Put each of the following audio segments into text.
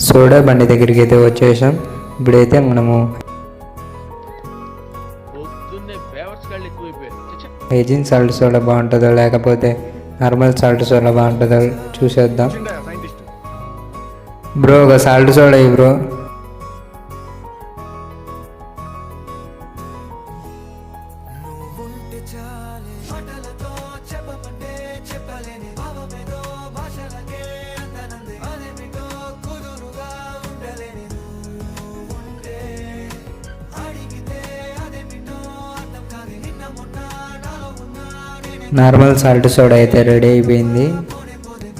Soda బండి దగ్గరికి అయితే వచ్చేసాం. ఇప్పుడైతే మనము హైజీన్ సాల్ట్ సోడా బాగుంటుందో లేకపోతే నార్మల్ సాల్ట్ సోడా బాగుంటుందో చూసేద్దాం. బ్రో ఒక salt soda bro. Normal salt soda అయితే రెడీ అయిపోయింది.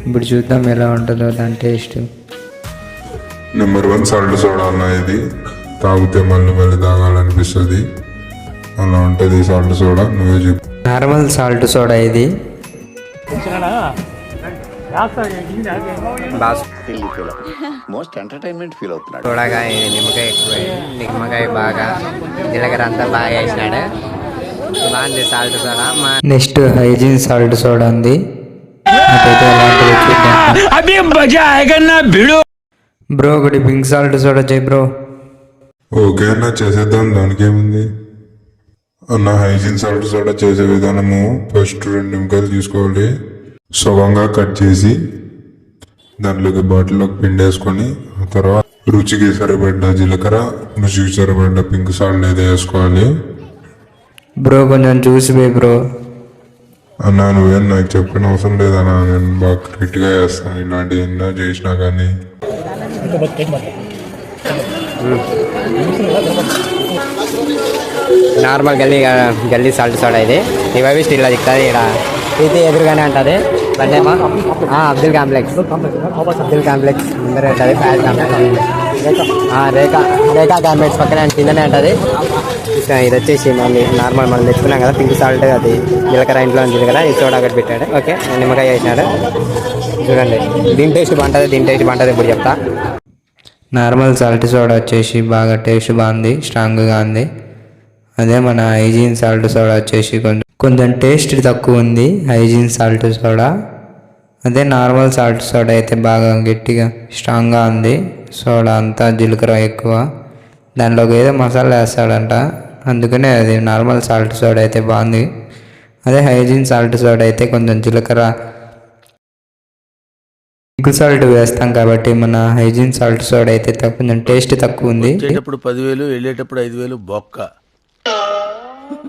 ఇప్పుడు చూద్దాం ఎలా ఉంటుందో దాని టేస్ట్. నెంబర్ 1 సాల్ట్ సోడా అన్న ఇది. తాగితే మళ్ళీ మళ్ళీ తాగాలనిపిస్తుంది, అలా ఉంటుంది సాల్ట్ సోడా. నువ్వే చెప్పు. నార్మల్ సాల్ట్ సోడా ఇది. మోస్ట్ ఎంటర్టైన్మెంట్ ఫీల్ అవుతున్నాడు. చూడగాయ నిమ్మకాయ ఎక్కువ, నిమ్మకాయ బాగా, జీలకర్ర అంతా బాగా వేసినాడు. బాగుంది salt soda. Next hygiene salt soda ఉంది. బ్రో ఒకటి పింక్ సాల్ట్ సోడా చేయి బ్రో. ఓకే అన్న, చేసేద్దాం, దానికి ఏముంది అన్న. హైజీన్ సాల్ట్ సోడా చేసే విధానము: ఫస్ట్ 2 నిమ్మకాయలు తీసుకోవాలి, సగంగా కట్ చేసి దాంట్లోకి బాటిల్లోకి పిండేసుకొని, ఆ తర్వాత రుచికి సరిపడ్డ జీలకర్ర, రుచికి సరిపడ్డ పింక్ సాల్ట్ అయితే వేసుకోవాలి. బ్రో కొంచెం చూసి పోయి బ్రో. అన్నా నువ్వేం నాకు చెప్పిన అవసరం లేదన్నా, నేను బాగా కరెక్ట్గా చేస్తాను. ఇలాంటివి ఎన్నో చేసినా కానీ. నార్మల్ గల్లీ సాల్ట్ సోడా ఇది. ఇవి స్టీల్లో దిక్కుతుంది. ఇక్కడ ఇది ఎదురుగానే ఉంటుంది. బండేమో అబ్దుల్ కాంప్లెక్స్ ముందరే ఉంటుంది. ప్యాజ్ కాంప్లెక్స్, రేఖా కాంప్లెక్స్ పక్కనే కిందనే ఉంటుంది. ఇది వచ్చేసి మళ్ళీ నార్మల్ మనం తెచ్చుకున్నాం కదా పింక్ సాల్ట్, అది జీలకర్ర, ఇంట్లో జీలకర్ర, ఈ సోడా ఒకటి పెట్టాడు. ఓకే, నిమ్మకాయ వేసినాడు. చూడండి, దీని టేస్ట్ బాగుంటుంది, దీని టేస్ట్ బాగుంటుంది ఇప్పుడు చెప్తా. నార్మల్ సాల్ట్ సోడా వచ్చేసి బాగా టేస్ట్ బాగుంది, స్ట్రాంగ్గా ఉంది. అదే మన హైజీన్ సాల్ట్ సోడా వచ్చేసి కొంచెం టేస్ట్ తక్కువ ఉంది హైజీన్ సాల్ట్ సోడా. అదే నార్మల్ సాల్ట్ సోడా అయితే బాగా గట్టిగా స్ట్రాంగ్గా ఉంది. సోడా అంతా జీలకర్ర ఎక్కువ, దాంట్లోకి ఏదో మసాలా వేస్తాడంట, అందుకనే అది నార్మల్ సాల్ట్ సోడా అయితే బాగుంది. అదే హైజీన్ సాల్ట్ సోడా అయితే కొంచెం జీలకర్ర, పింక్ సాల్ట్ వేస్తాం కాబట్టి మన హైజీన్ సాల్ట్ సోడా అయితే కొంచెం టేస్ట్ తక్కువ ఉంది. 10,000 వెళ్ళేటప్పుడు 5,000 బొక్క.